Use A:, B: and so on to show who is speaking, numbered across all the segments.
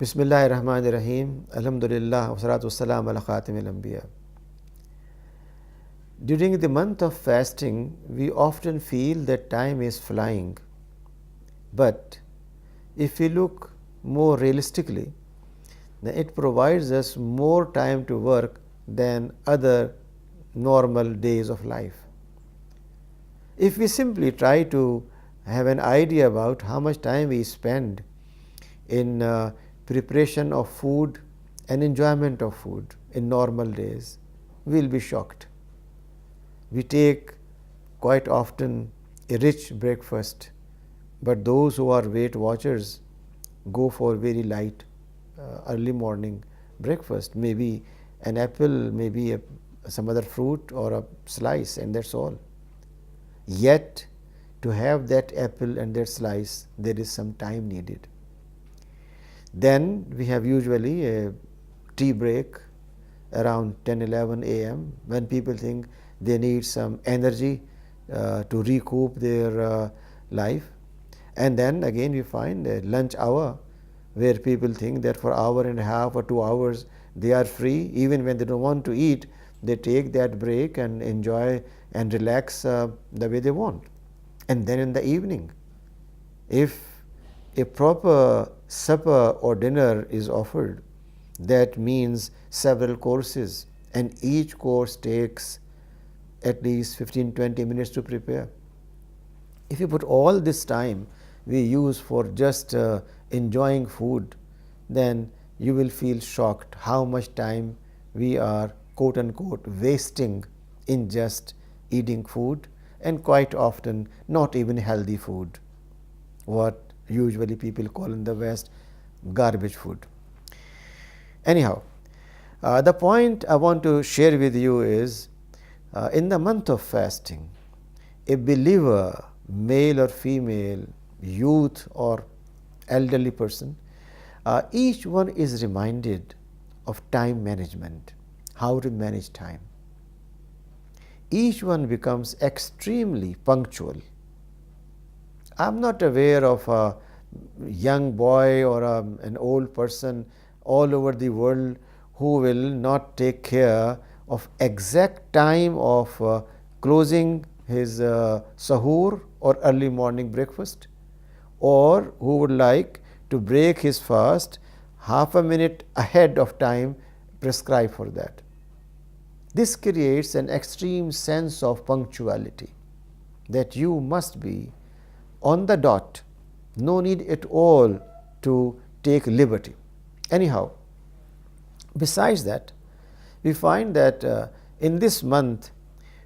A: Bismillahirrahmanirrahim. Alhamdulillah. Wassalatu wassalamu ala khatimil anbiya. During the month of fasting, we often feel that time is flying. But if we look more realistically, then it provides us more time to work than other normal days of life. If we simply try to have an idea about how much time we spend in preparation of food and enjoyment of food in normal days, we will be shocked. We take quite often a rich breakfast, but those who are Weight Watchers go for very light early morning breakfast, maybe an apple, maybe some other fruit or a slice, and that's all. Yet to have that apple and that slice, there is some time needed. Then we have usually a tea break around 10-11 a.m. when people think they need some energy to recoup their life. And then again we find a lunch hour where people think that for an hour and a half or 2 hours they are free. Even when they don't want to eat, they take that break and enjoy and relax the way they want. And then in the evening, if a proper supper or dinner is offered, that means several courses, and each course takes at least 15-20 minutes to prepare. If you put all this time we use for just enjoying food, then you will feel shocked how much time we are quote unquote wasting in just eating food, and quite often not even healthy food, what usually people call in the West garbage food. Anyhow, the point I want to share with you is in the month of fasting, a believer, male or female, youth or elderly person, each one is reminded of time management, how to manage time. Each one becomes extremely punctual. I am not aware of a young boy or an old person all over the world who will not take care of exact time of closing his sahur or early morning breakfast, or who would like to break his fast half a minute ahead of time prescribed for that. This creates an extreme sense of punctuality, that you must be on the dot, no need at all to take liberty. Anyhow, besides that, we find that in this month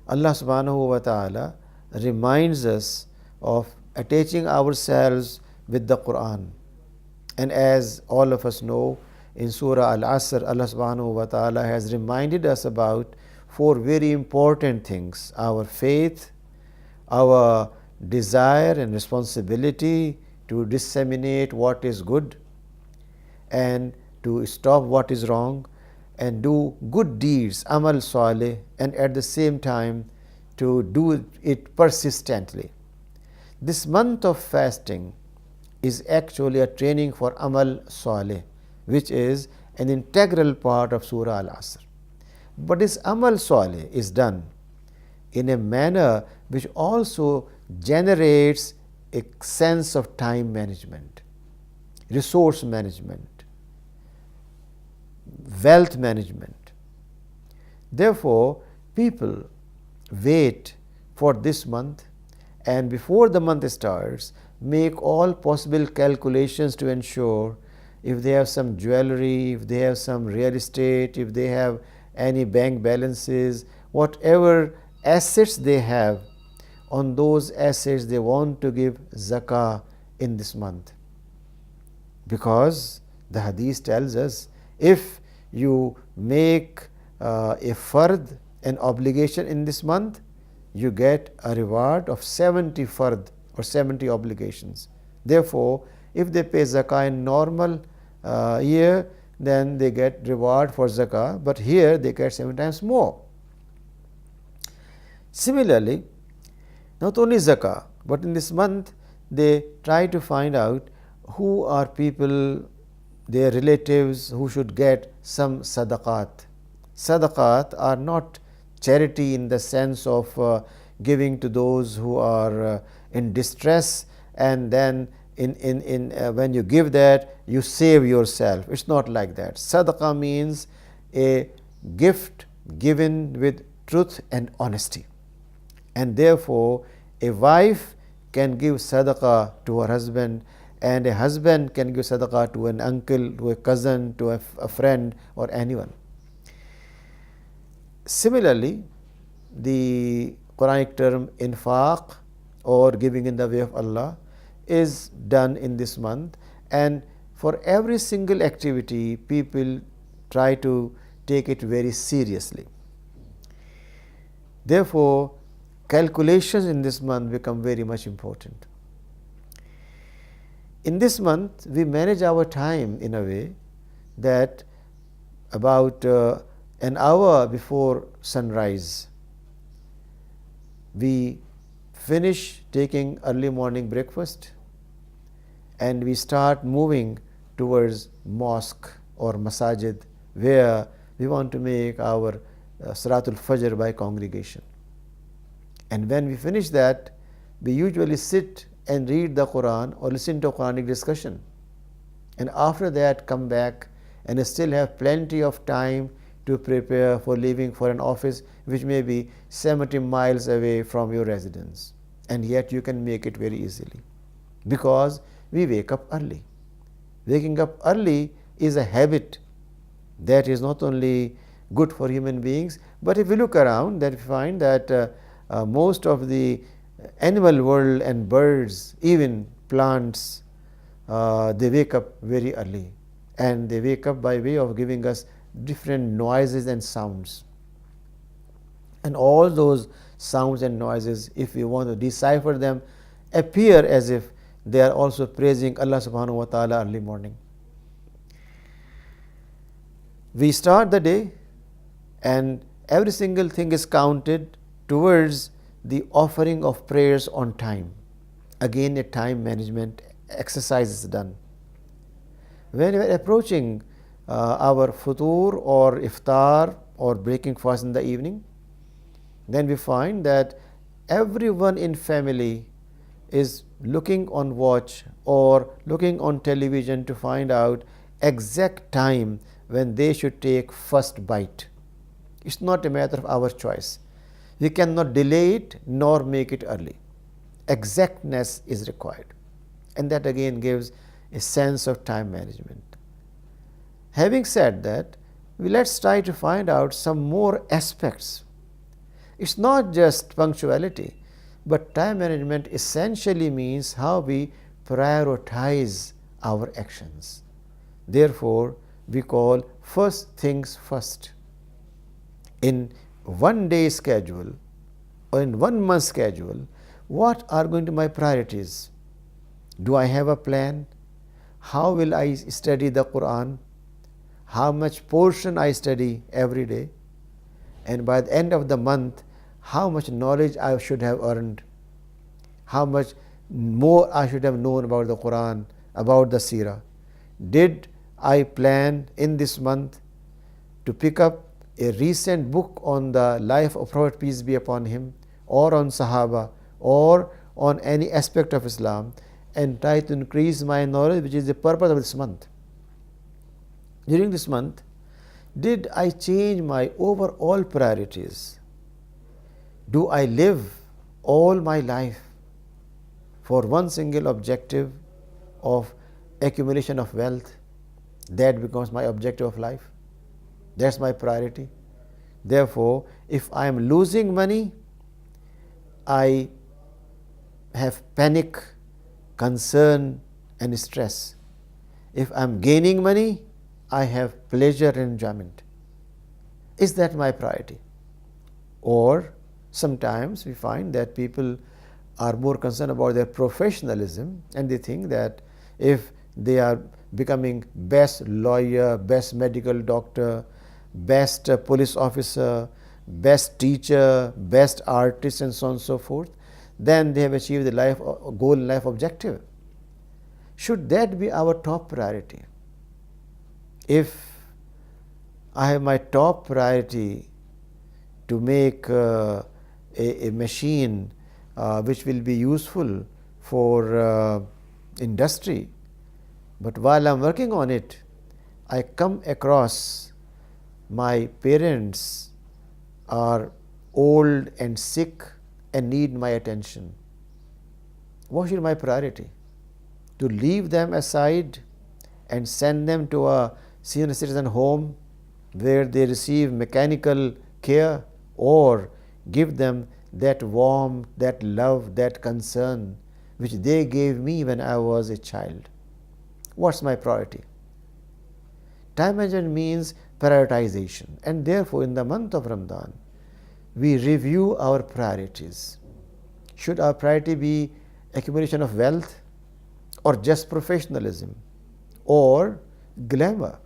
A: Allah subhanahu wa ta'ala reminds us of attaching ourselves with the Quran. And as all of us know, in Surah Al-Asr, Allah subhanahu wa ta'ala has reminded us about 4 very important things: our faith, our desire and responsibility to disseminate what is good and to stop what is wrong, and do good deeds, amal saleh, and at the same time to do it persistently. This month of fasting is actually a training for amal saleh, which is an integral part of Surah Al-Asr. But this amal saleh is done in a manner which also generates a sense of time management, resource management, wealth management. Therefore, people wait for this month, and before the month starts, make all possible calculations to ensure if they have some jewelry, if they have some real estate, if they have any bank balances, whatever assets they have, on those assets they want to give zakah in this month. Because the hadith tells us, if you make a fard, an obligation in this month, you get a reward of 70 fard or 70 obligations. Therefore, if they pay zakah in normal year, then they get reward for zakah, but here they get 7 times more. Similarly, not only zakah, but in this month they try to find out who are people their relatives who should get some sadaqat. Sadaqat are not charity in the sense of giving to those who are in distress, and then when you give that, you save yourself. It's not like that. Sadaqah means a gift given with truth and honesty, and therefore a wife can give sadaqah to her husband, and a husband can give sadaqah to an uncle, to a cousin, to a friend, or anyone. Similarly, the Quranic term infaq, or giving in the way of Allah, is done in this month, and for every single activity people try to take it very seriously. Therefore, calculations in this month become very much important. In this month, we manage our time in a way that about an hour before sunrise, we finish taking early morning breakfast, and we start moving towards mosque or masajid, where we want to make our Salatul Fajr by congregation. And when we finish that, we usually sit and read the Quran or listen to a Quranic discussion, and after that come back and still have plenty of time to prepare for leaving for an office which may be 70 miles away from your residence, and yet you can make it very easily because we wake up early. Waking up early is a habit that is not only good for human beings, but if we look around, that we find that most of the animal world and birds, even plants, they wake up very early, and they wake up by way of giving us different noises and sounds. And all those sounds and noises, if we want to decipher them, appear as if they are also praising Allah subhanahu wa ta'ala early morning. We start the day, and every single thing is counted towards the offering of prayers on time. Again, a time management exercise is done. When we are approaching our futur or iftar or breaking fast in the evening, then we find that everyone in family is looking on watch or looking on television to find out exact time when they should take first bite. It's not a matter of our choice. We cannot delay it nor make it early. Exactness is required, and that again gives a sense of time management. Having said that, let's try to find out some more aspects. It's not just punctuality, but time management essentially means how we prioritize our actions. Therefore, we call first things first. In 1 day schedule or in 1 month schedule, what are going to be my priorities? Do I have a plan? How will I study the Quran? How much portion I study every day? And by the end of the month, how much knowledge I should have earned? How much more I should have known about the Quran, about the Seerah? Did I plan in this month to pick up a recent book on the life of Prophet, peace be upon him, or on Sahaba, or on any aspect of Islam, and try to increase my knowledge, which is the purpose of this month? During this month, did I change my overall priorities? Do I live all my life for one single objective of accumulation of wealth? That becomes my objective of life. That's my priority. Therefore, if I am losing money, I have panic, concern, and stress. If I am gaining money, I have pleasure and enjoyment. Is that my priority? Or sometimes we find that people are more concerned about their professionalism, and they think that if they are becoming best lawyer, best medical doctor, best police officer, best teacher, best artist, and so on and so forth, then they have achieved the life goal, life objective. Should that be our top priority? If I have my top priority to make a machine which will be useful for industry, but while I am working on it, I come across my parents are old and sick and need my attention. What should my priority? To leave them aside and send them to a senior citizen home where they receive mechanical care, or give them that warmth, that love, that concern which they gave me when I was a child? What's my priority? Time management means prioritization, and therefore in the month of Ramadan we review our priorities. Should our priority be accumulation of wealth, or just professionalism, or glamour,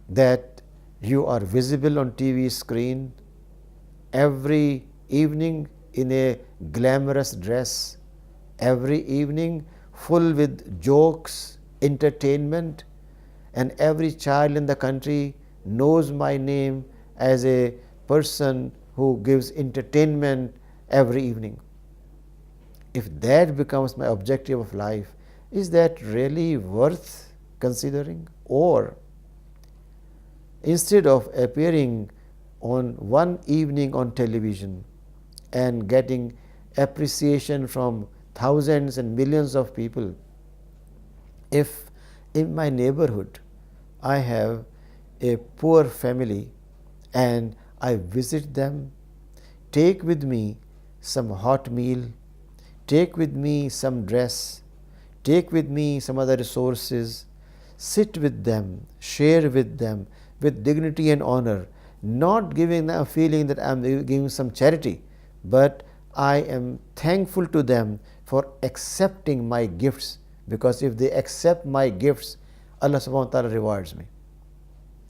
A: that you are visible on TV screen every evening in a glamorous dress, every evening full with jokes, entertainment, and every child in the country knows my name as a person who gives entertainment every evening? If that becomes my objective of life, is that really worth considering? Or instead of appearing on one evening on television and getting appreciation from thousands and millions of people, if in my neighborhood I have a poor family and I visit them, take with me some hot meal, take with me some dress, take with me some other resources, sit with them, share with them with dignity and honor, not giving them a feeling that I am giving some charity, but I am thankful to them for accepting my gifts, because if they accept my gifts, Allah subhanahu wa ta'ala rewards me.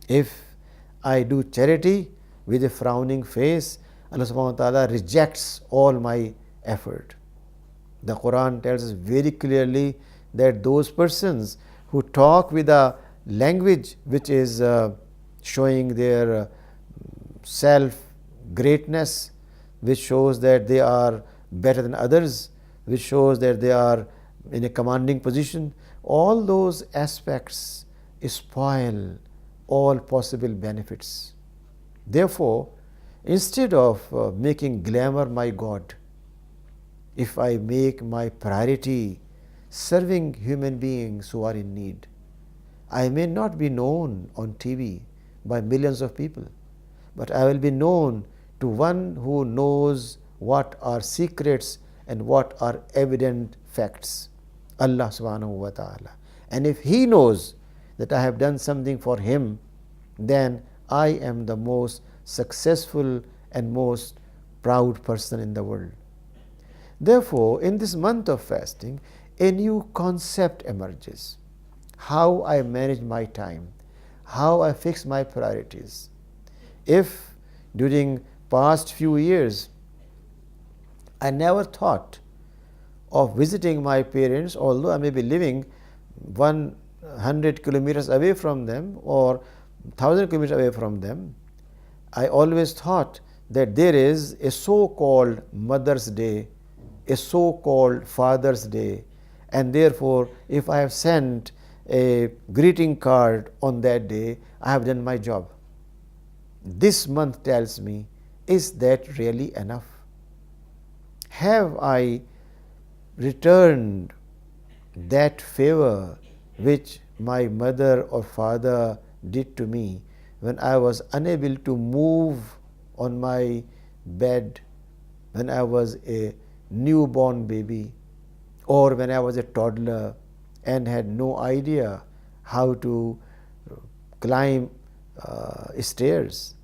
A: If I do charity with a frowning face, Allah subhanahu wa ta'ala rejects all my effort. The Quran tells us very clearly that those persons who talk with a language which is showing their self greatness, which shows that they are better than others, which shows that they are in a commanding position, all those aspects spoil all possible benefits. Therefore, instead of making glamour my God, if I make my priority serving human beings who are in need, I may not be known on TV by millions of people, but I will be known to one who knows what are secrets and what are evident facts, Allah subhanahu wa ta'ala. And if He knows that I have done something for Him, then I am the most successful and most proud person in the world. Therefore, in this month of fasting, a new concept emerges: how I manage my time, how I fix my priorities. If during past few years I never thought of visiting my parents, although I may be living 100 kilometers away from them or 1000 kilometers away from them, I always thought that there is a so-called Mother's Day, a so-called Father's Day, and therefore if I have sent a greeting card on that day, I have done my job. This month tells me, is that really enough? Have I returned that favor which my mother or father did to me when I was unable to move on my bed, when I was a newborn baby, or when I was a toddler and had no idea how to climb stairs,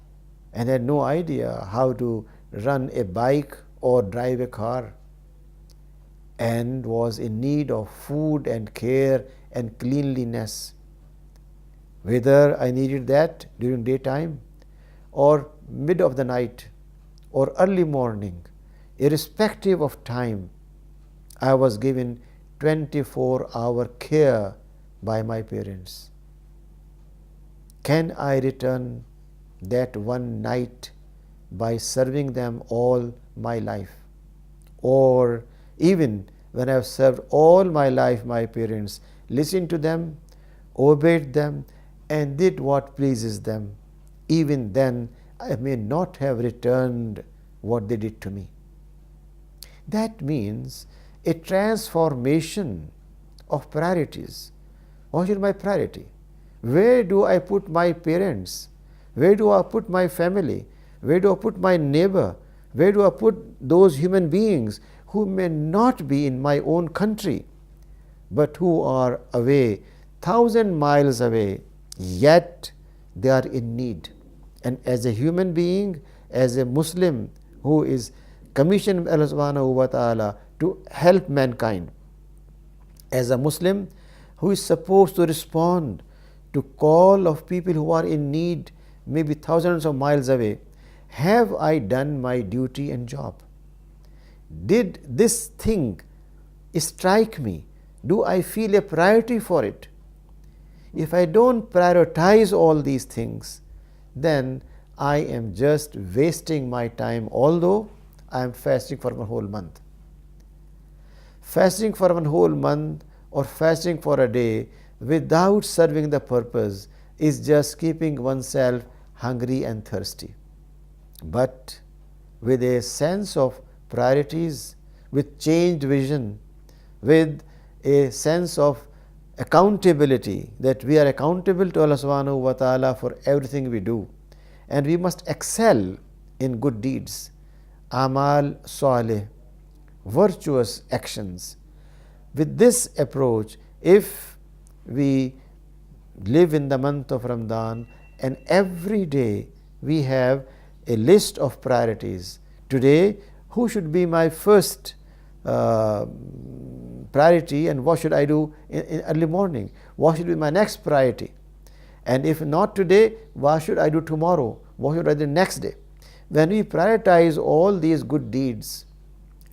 A: and had no idea how to run a bike or drive a car, and was in need of food and care and cleanliness. Whether I needed that during daytime or mid of the night or early morning, irrespective of time, I was given 24-hour care by my parents. Can I return that one night by serving them all my life? Or even when I have served all my life my parents, listened to them, obeyed them, and did what pleases them, even then I may not have returned what they did to me. That means a transformation of priorities. What is my priority? Where do I put my parents? Where do I put my family? Where do I put my neighbor? Where do I put those human beings who may not be in my own country, but who are away, 1,000 miles away, yet they are in need? And as a human being, as a Muslim who is commissioned by Allah subhanahu wa ta'ala to help mankind, as a Muslim who is supposed to respond to call of people who are in need, maybe thousands of miles away, have I done my duty and job? Did this thing strike me? Do I feel a priority for it? If I don't prioritize all these things, then I am just wasting my time, although I am fasting for one whole month. Fasting for one whole month or fasting for a day without serving the purpose is just keeping oneself hungry and thirsty. But with a sense of priorities, with changed vision, with a sense of accountability, that we are accountable to Allah subhanahu wa ta'ala for everything we do, and we must excel in good deeds, amal salih, virtuous actions. With this approach, if we live in the month of Ramadan and every day we have a list of priorities. Today, who should be my first priority, and what should I do in early morning? What should be my next priority? And if not today, what should I do tomorrow? What should I do next day? When we prioritize all these good deeds,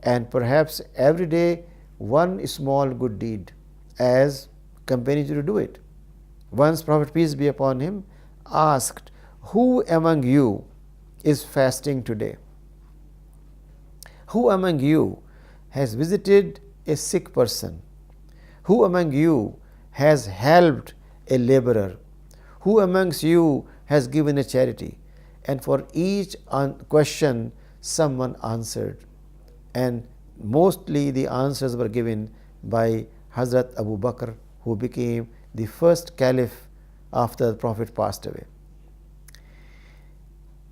A: and perhaps every day one small good deed as companion to do it. Once Prophet, peace be upon him, asked, who among you is fasting today? Who among you has visited a sick person? Who among you has helped a laborer? Who amongst you has given a charity? And for each question someone answered, and mostly the answers were given by Hazrat Abu Bakr, who became the first caliph after the Prophet passed away.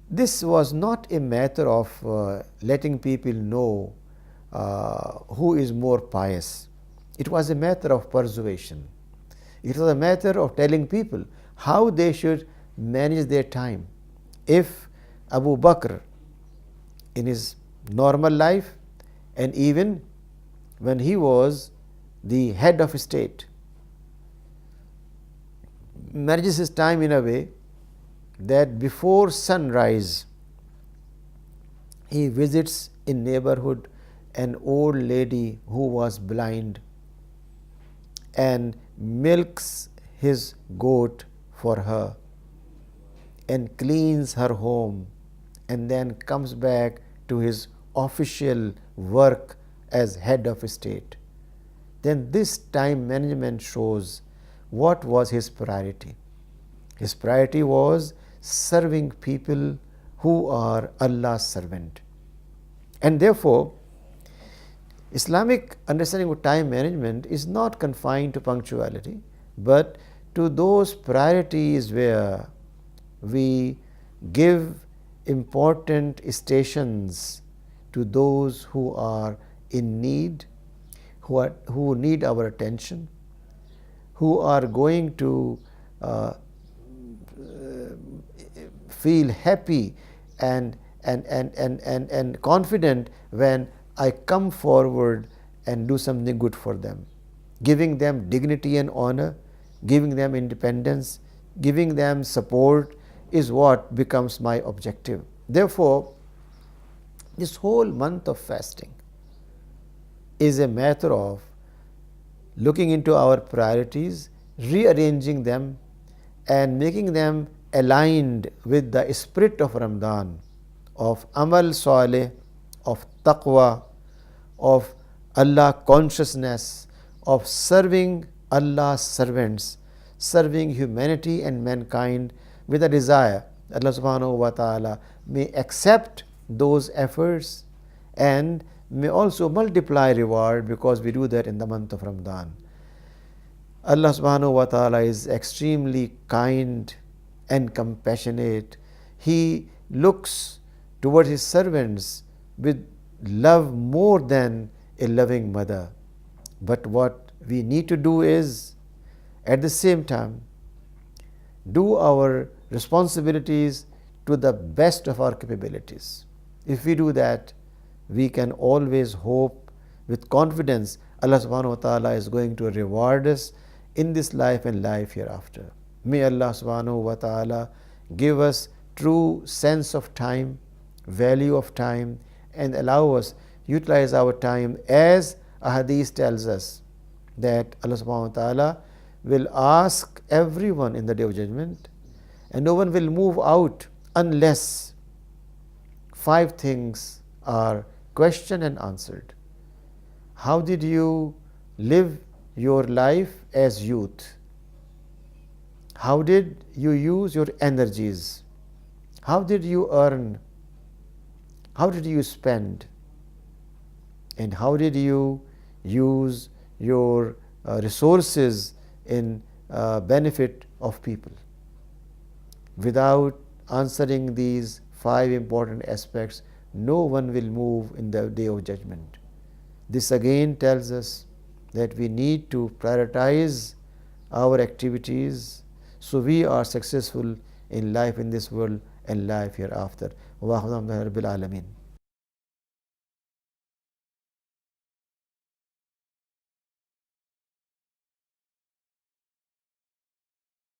A: This was not a matter of letting people know who is more pious. It was a matter of persuasion. It was a matter of telling people how they should manage their time. If Abu Bakr in his normal life, and even when he was the head of state, manages his time in a way that before sunrise he visits in neighborhood an old lady who was blind and milks his goat for her and cleans her home, and then comes back to his official work as head of state. Then this time management shows what was his priority. His priority was serving people who are Allah's servant. And therefore, Islamic understanding of time management is not confined to punctuality, but to those priorities where we give important stations to those who are in need, who need our attention, who are going to feel happy and confident when I come forward and do something good for them. Giving them dignity and honor, giving them independence, giving them support is what becomes my objective. Therefore, this whole month of fasting is a matter of looking into our priorities, rearranging them and making them aligned with the spirit of Ramadan, of Amal Saleh, of Taqwa, of Allah consciousness, of serving Allah's servants, serving humanity and mankind with a desire Allah subhanahu wa ta'ala may accept those efforts and may also multiply reward, because we do that in the month of Ramadan. Allah subhanahu wa ta'ala is extremely kind and compassionate. He looks towards his servants with love more than a loving mother. But what we need to do is, at the same time, do our responsibilities to the best of our capabilities. If we do that, we can always hope with confidence Allah subhanahu wa ta'ala is going to reward us in this life and life hereafter. May Allah subhanahu wa ta'ala give us true sense of time, value of time, and allow us utilize our time as a hadith tells us that Allah subhanahu wa ta'ala will ask everyone in the day of judgment, and no one will move out unless 5 things are questioned and answered. How did you live your life as youth? How did you use your energies? How did you earn? How did you spend? And how did you use your resources in benefit of people? Without answering these 5 important aspects, no one will move in the day of judgment. This again tells us that we need to prioritize our activities so we are successful in life in this world and life hereafter. Wa rabbil alamin.